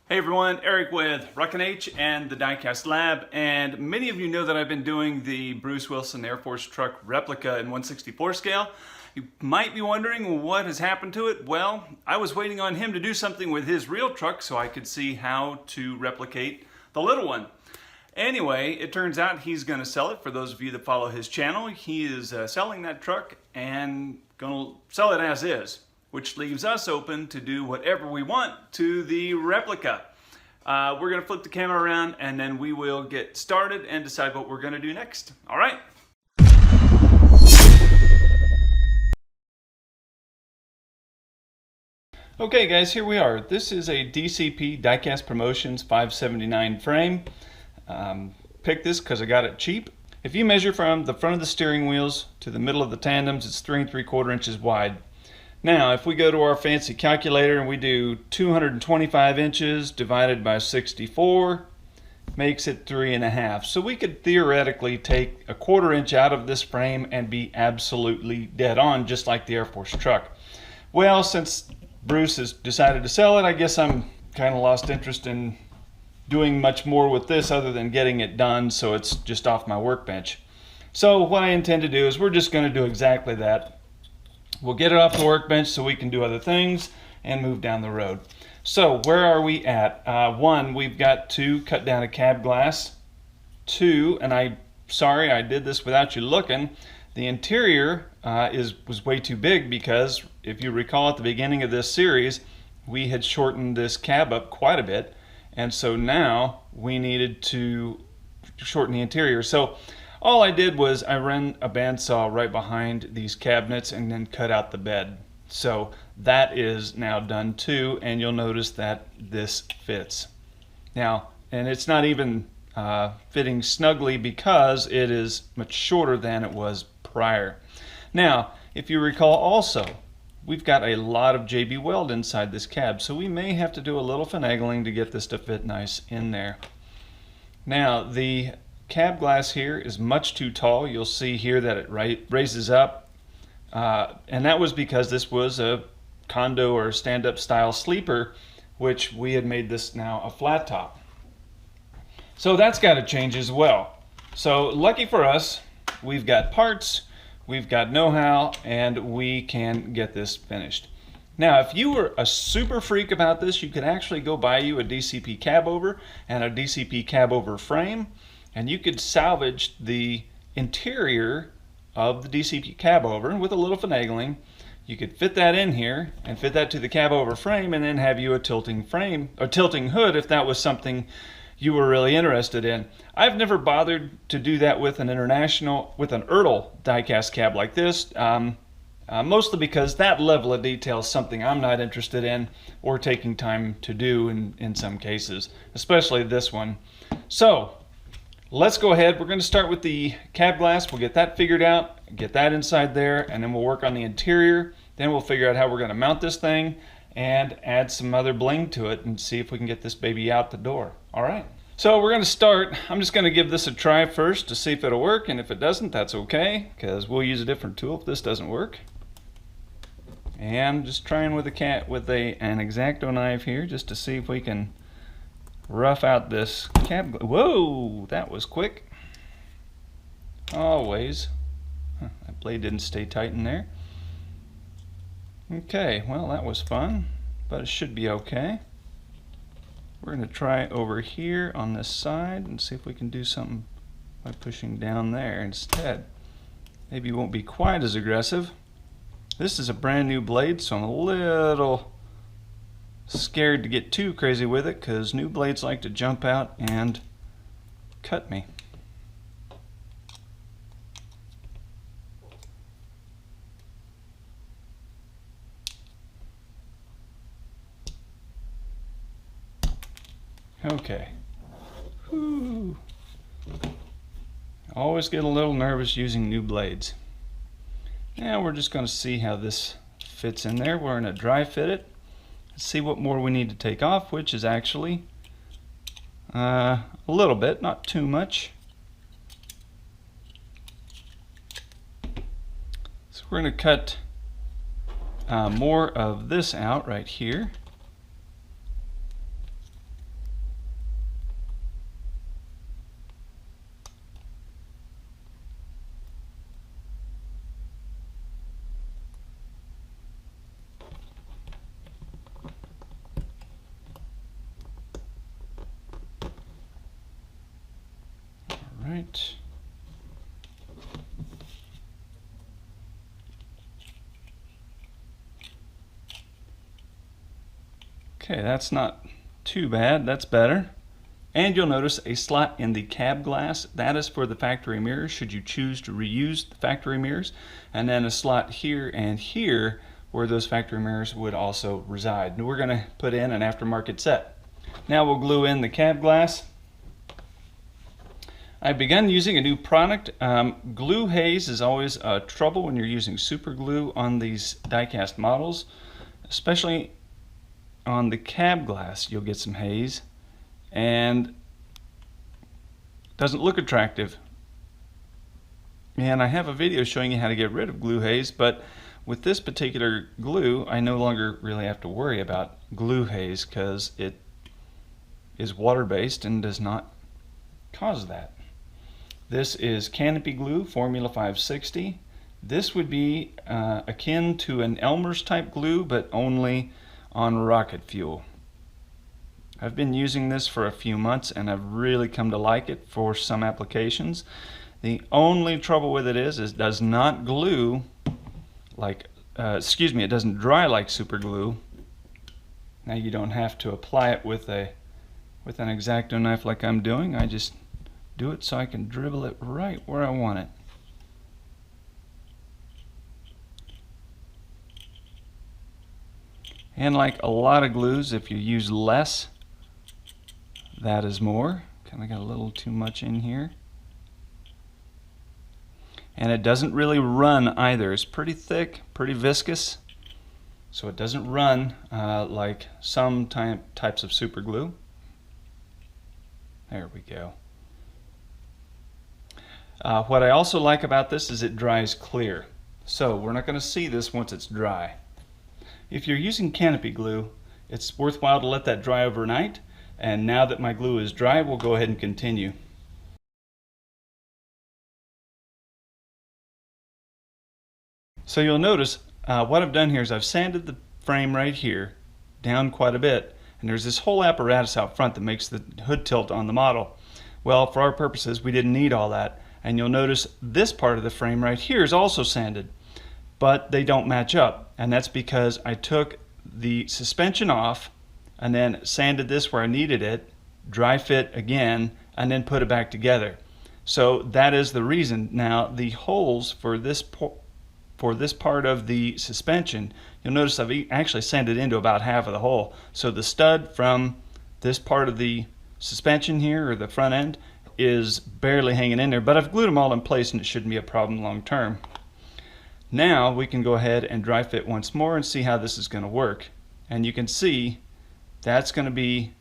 Hey everyone, Eric with Rockin H and the Diecast Lab, and many of you know that I've been doing the Bruce Wilson Air Force truck replica in 1/64 scale. You might be wondering what has happened to it. Well, I was waiting on him to do something with his real truck so I could see how to replicate the little one. Anyway, it turns out he's going to sell it. For those of you that follow his channel, he is selling that truck and going to sell it as is, which leaves us open to do whatever we want to the replica. We're going to flip the camera around and then we will get started and decide what we're going to do next. All right. Okay guys, here we are. This is a DCP Diecast Promotions 579 frame. Picked this because I got it cheap. If you measure from the front of the steering wheels to the middle of the tandems, it's 3 3/4 inches wide. Now, if we go to our fancy calculator and we do 225 inches divided by 64, makes it 3.5. So we could theoretically take a 1/4 inch out of this frame and be absolutely dead on, just like the Air Force truck. Well, since Bruce has decided to sell it, I guess I'm kind of lost interest in doing much more with this other than getting it done, so it's just off my workbench. So what I intend to do is we're just going to do exactly that. We'll get it off the workbench so we can do other things and move down the road. So where are we at? One, we've got to cut down a cab glass. Two, and sorry I did this without you looking, the interior was way too big because if you recall at the beginning of this series, we had shortened this cab up quite a bit. And so now we needed to shorten the interior. So all I did was I ran a bandsaw right behind these cabinets and then cut out the bed. So that is now done too, and you'll notice that this fits. Now, and it's not even fitting snugly because it is much shorter than it was prior. Now, if you recall also, we've got a lot of JB Weld inside this cab, so we may have to do a little finagling to get this to fit nice in there. Now, the cab glass here is much too tall. You'll see here that it raises up, and that was because this was a condo or stand-up style sleeper, which we had made this now a flat top. So that's got to change as well. So lucky for us, we've got parts, we've got know-how, and we can get this finished. Now, if you were a super freak about this, you could actually go buy you a DCP cabover and a DCP cabover frame, and you could salvage the interior of the DCP cabover, and with a little finagling, you could fit that in here and fit that to the cabover frame and then have you a tilting frame or tilting hood if that was something you were really interested in. I've never bothered to do that with an Ertl diecast cab like this, mostly because that level of detail is something I'm not interested in or taking time to do in some cases, especially this one. So let's go ahead. We're going to start with the cab glass. We'll get that figured out, get that inside there, and then we'll work on the interior. Then we'll figure out how we're going to mount this thing and add some other bling to it and see if we can get this baby out the door. All right. So we're going to start. I'm just going to give this a try first to see if it'll work, and if it doesn't, that's okay, because we'll use a different tool if this doesn't work. And I'm just trying with an X-Acto knife here just to see if we can rough out this cab. Whoa, that was quick. Always. That blade didn't stay tight in there. Okay, well that was fun, but it should be okay. We're going to try over here on this side and see if we can do something by pushing down there instead. Maybe it won't be quite as aggressive. This is a brand new blade, so I'm a little scared to get too crazy with it because new blades like to jump out and cut me. Okay. Whew. Always get a little nervous using new blades. Now we're just going to see how this fits in there. We're going to dry fit it. Let's see what more we need to take off, which is actually a little bit, not too much. So we're going to cut more of this out right here. right. Okay, that's not too bad. That's better. And you'll notice a slot in the cab glass. That is for the factory mirrors, should you choose to reuse the factory mirrors. And then a slot here and here where those factory mirrors would also reside. And we're going to put in an aftermarket set. Now we'll glue in the cab glass. I've begun using a new product. Glue haze is always a trouble when you're using super glue on these die-cast models, especially on the cab glass. You'll get some haze and doesn't look attractive. And I have a video showing you how to get rid of glue haze, but with this particular glue I no longer really have to worry about glue haze because it is water-based and does not cause that. This is Canopy glue, Formula 560. This would be akin to an Elmer's type glue, but only on rocket fuel. I've been using this for a few months and I've really come to like it for some applications. The only trouble with it is it does not glue like, it doesn't dry like super glue. Now you don't have to apply it with an X-Acto knife like I'm doing. I just do it so I can dribble it right where I want it. And like a lot of glues, if you use less, that is more. Kind of got a little too much in here. And it doesn't really run either. It's pretty thick, pretty viscous, so it doesn't run like some types of super glue. There we go. What I also like about this is it dries clear. So we're not going to see this once it's dry. If you're using Canopy glue, it's worthwhile to let that dry overnight. And now that my glue is dry, we'll go ahead and continue. So you'll notice what I've done here is I've sanded the frame right here down quite a bit. And there's this whole apparatus out front that makes the hood tilt on the model. Well, for our purposes, we didn't need all that. And you'll notice this part of the frame right here is also sanded, but they don't match up. And that's because I took the suspension off and then sanded this where I needed it, dry fit again, and then put it back together. So that is the reason. Now the holes for this part of the suspension, you'll notice I've actually sanded into about half of the hole. So the stud from this part of the suspension here, or the front end, is barely hanging in there, but I've glued them all in place and it shouldn't be a problem long term. Now we can go ahead and dry fit once more and see how this is going to work. And you can see that's going to be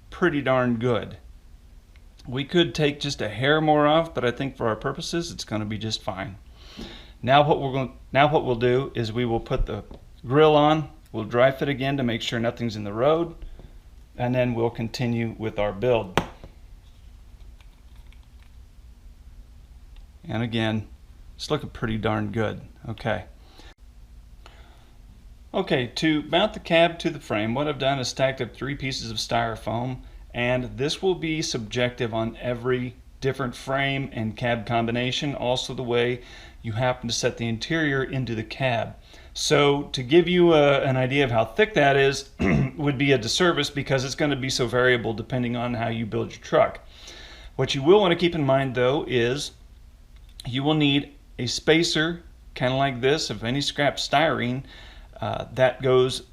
pretty darn good. We could take just a hair more off, but I think for our purposes it's going to be just fine. Now what we'll do is we will put the grill on, we'll dry fit again to make sure nothing's in the road, and then we'll continue with our build. And again, it's looking pretty darn good. Okay, to mount the cab to the frame, what I've done is stacked up 3 pieces of styrofoam, and this will be subjective on every different frame and cab combination, also the way you happen to set the interior into the cab. So to give you an idea of how thick that is would be a disservice because it's going to be so variable depending on how you build your truck. What you will want to keep in mind though is you will need a spacer kind of like this of any scrap styrene that goes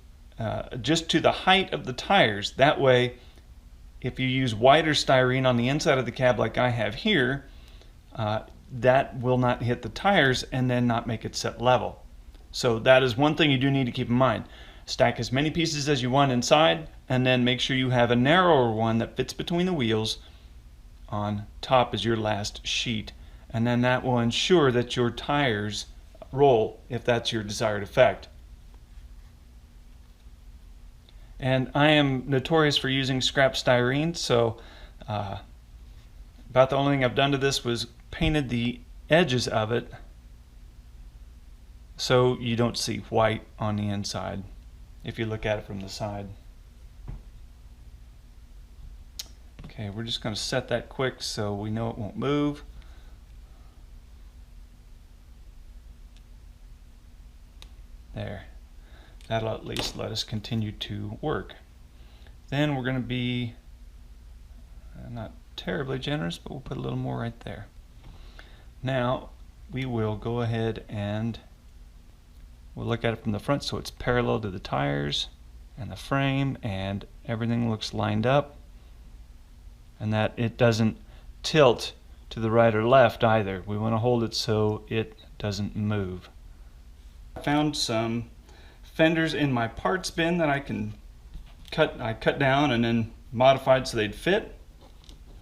just to the height of the tires. That way, if you use wider styrene on the inside of the cab like I have here, that will not hit the tires and then not make it set level. So that is one thing you do need to keep in mind. Stack as many pieces as you want inside, and then make sure you have a narrower one that fits between the wheels on top as your last sheet. And then that will ensure that your tires roll if that's your desired effect. And I am notorious for using scrap styrene, so about the only thing I've done to this was painted the edges of it so you don't see white on the inside if you look at it from the side. Okay, we're just going to set that quick so we know it won't move. that'll at least let us continue to work. Then we're going to be not terribly generous, but we'll put a little more right there. Now we will go ahead and we'll look at it from the front so it's parallel to the tires and the frame and everything looks lined up, and that it doesn't tilt to the right or left either. We want to hold it so it doesn't move. I found some fenders in my parts bin that I cut down and then modified so they'd fit.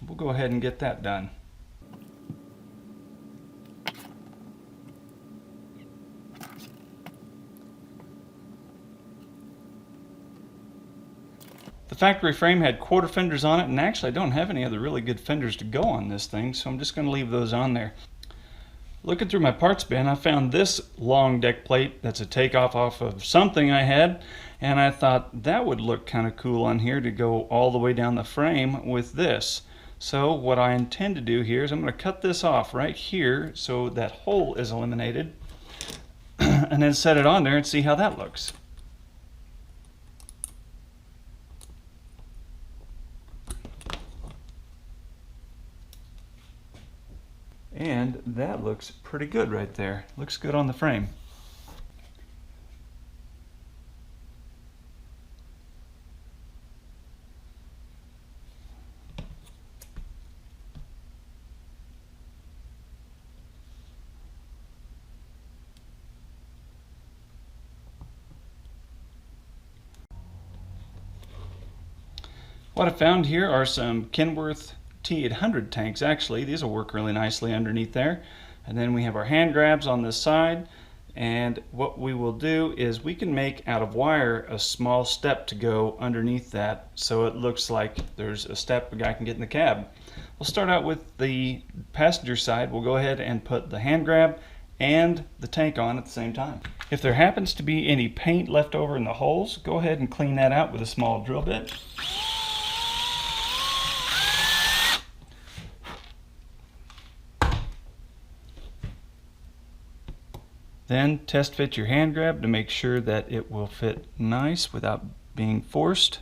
We'll go ahead and get that done. The factory frame had quarter fenders on it, and actually I don't have any other really good fenders to go on this thing, so I'm just going to leave those on there. Looking through my parts bin, I found this long deck plate that's a takeoff off of something I had, and I thought that would look kind of cool on here to go all the way down the frame with this. So what I intend to do here is I'm going to cut this off right here so that hole is eliminated and then set it on there and see how that looks. And that looks pretty good right there. Looks good on the frame. What I found here are some Kenworth T800 tanks. Actually, these will work really nicely underneath there. And then we have our hand grabs on this side, and what we will do is we can make out of wire a small step to go underneath that so it looks like there's a step a guy can get in the cab. We'll start out with the passenger side. We'll go ahead and put the hand grab and the tank on at the same time. If there happens to be any paint left over in the holes, go ahead and clean that out with a small drill bit. Then test fit your hand grab to make sure that it will fit nice without being forced.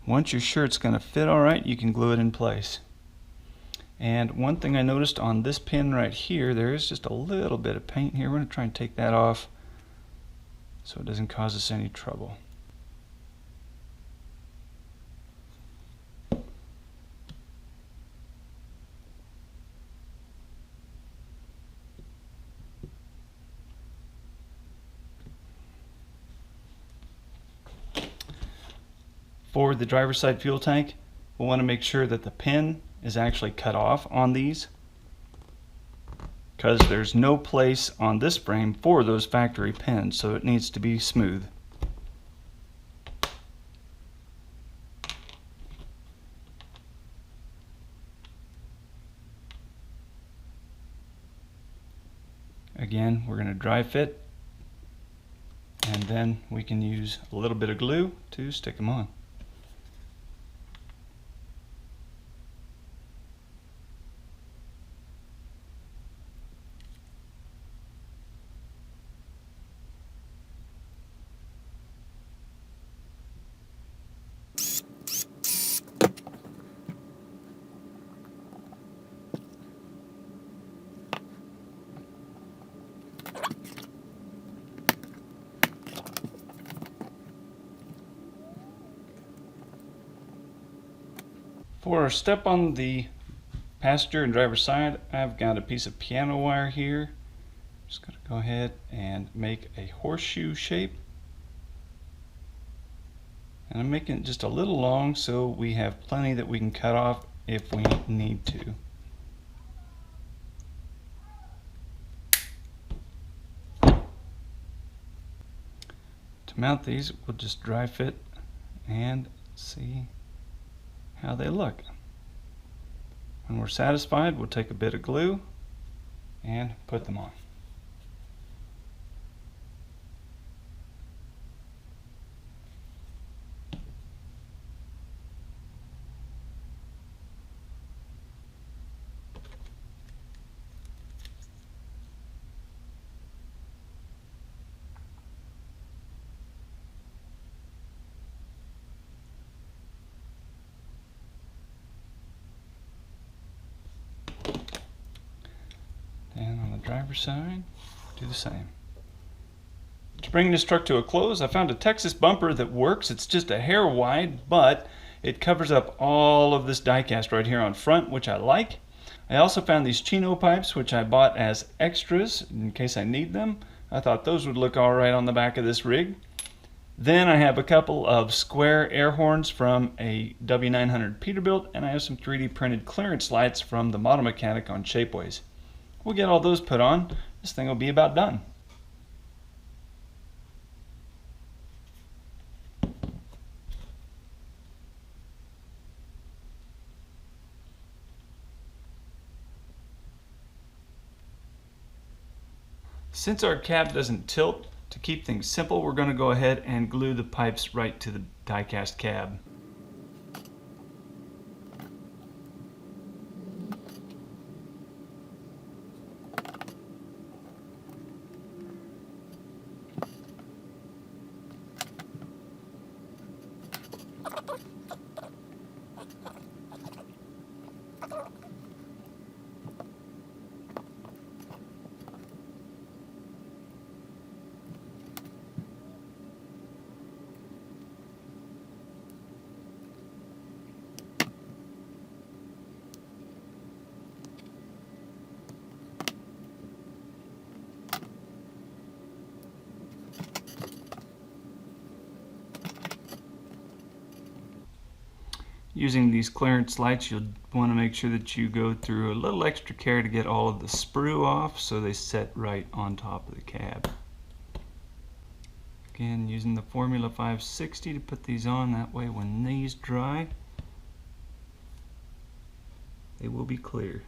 Once you're sure it's going to fit all right, you can glue it in place. And one thing I noticed on this pin right here, there is just a little bit of paint here. We're going to try and take that off so it doesn't cause us any trouble. For the driver's side fuel tank, we'll want to make sure that the pin is actually cut off on these, because there's no place on this frame for those factory pins, so it needs to be smooth. Again, we're going to dry fit, and then we can use a little bit of glue to stick them on. For our step on the passenger and driver's side, I've got a piece of piano wire here. Just going to go ahead and make a horseshoe shape. And I'm making it just a little long so we have plenty that we can cut off if we need to. To mount these, we'll just dry fit and see how they look. When we're satisfied, we'll take a bit of glue and put them on. driver's side, do the same. To bring this truck to a close, I found a Texas bumper that works. It's just a hair wide, but it covers up all of this diecast right here on front, which I like. I also found these chino pipes, which I bought as extras in case I need them. I thought those would look all right on the back of this rig. Then I have a couple of square air horns from a W900 Peterbilt, and I have some 3D printed clearance lights from the Model Mechanic on Shapeways. We'll get all those put on. This thing will be about done. Since our cab doesn't tilt, to keep things simple, we're going to go ahead and glue the pipes right to the diecast cab. Using these clearance lights, you'll want to make sure that you go through a little extra care to get all of the sprue off so they set right on top of the cab. Again, using the Formula 560 to put these on, that way when these dry, they will be clear.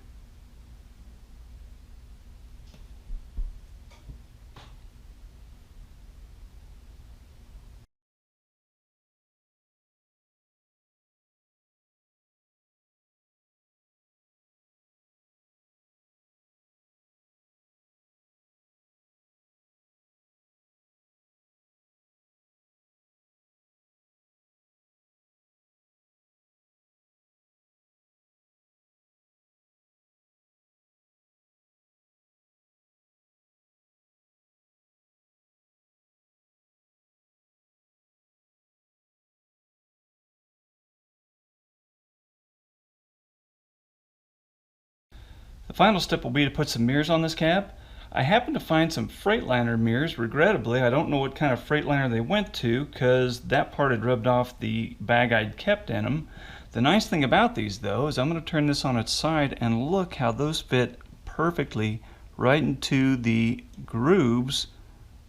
The final step will be to put some mirrors on this cab. I happened to find some Freightliner mirrors. Regrettably, I don't know what kind of Freightliner they went to because that part had rubbed off the bag I'd kept in them. The nice thing about these though is I'm going to turn this on its side and look how those fit perfectly right into the grooves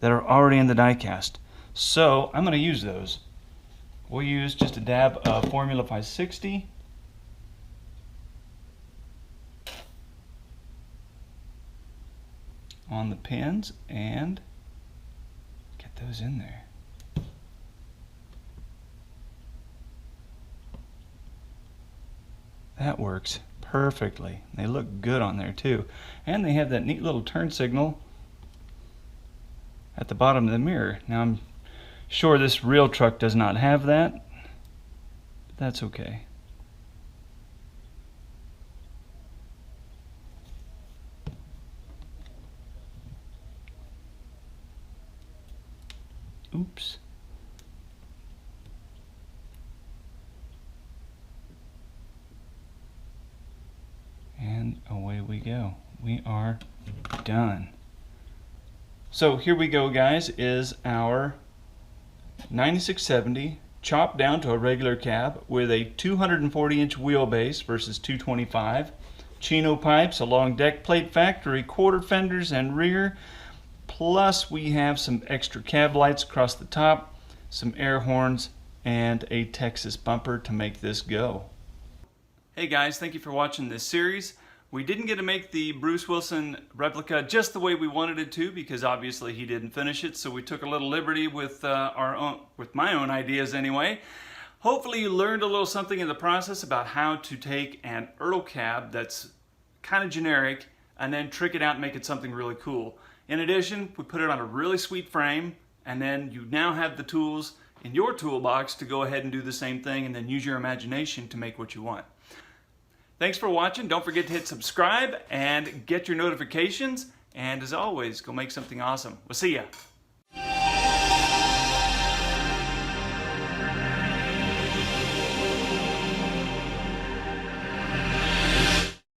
that are already in the diecast. So I'm going to use those. We'll use just a dab of Formula 560. On the pins and get those in there. That works perfectly. They look good on there too. And they have that neat little turn signal at the bottom of the mirror. Now I'm sure this real truck does not have that, but that's okay. Oops. And away we go. We are done. So here we go, guys, is our 9670 chopped down to a regular cab with a 240-inch wheelbase versus 225. Chino pipes, a long deck plate, factory quarter fenders and rear. Plus we have some extra cab lights across the top, some air horns, and a Texas bumper to make this go. Hey guys, thank you for watching this series. We didn't get to make the Bruce Wilson replica just the way we wanted it to because obviously he didn't finish it, so we took a little liberty with my own ideas anyway. Hopefully you learned a little something in the process about how to take an Earl cab that's kind of generic and then trick it out and make it something really cool. In addition, we put it on a really sweet frame, and then you now have the tools in your toolbox to go ahead and do the same thing and then use your imagination to make what you want. Thanks for watching. Don't forget to hit subscribe and get your notifications, And as always, go make something awesome. We'll see ya.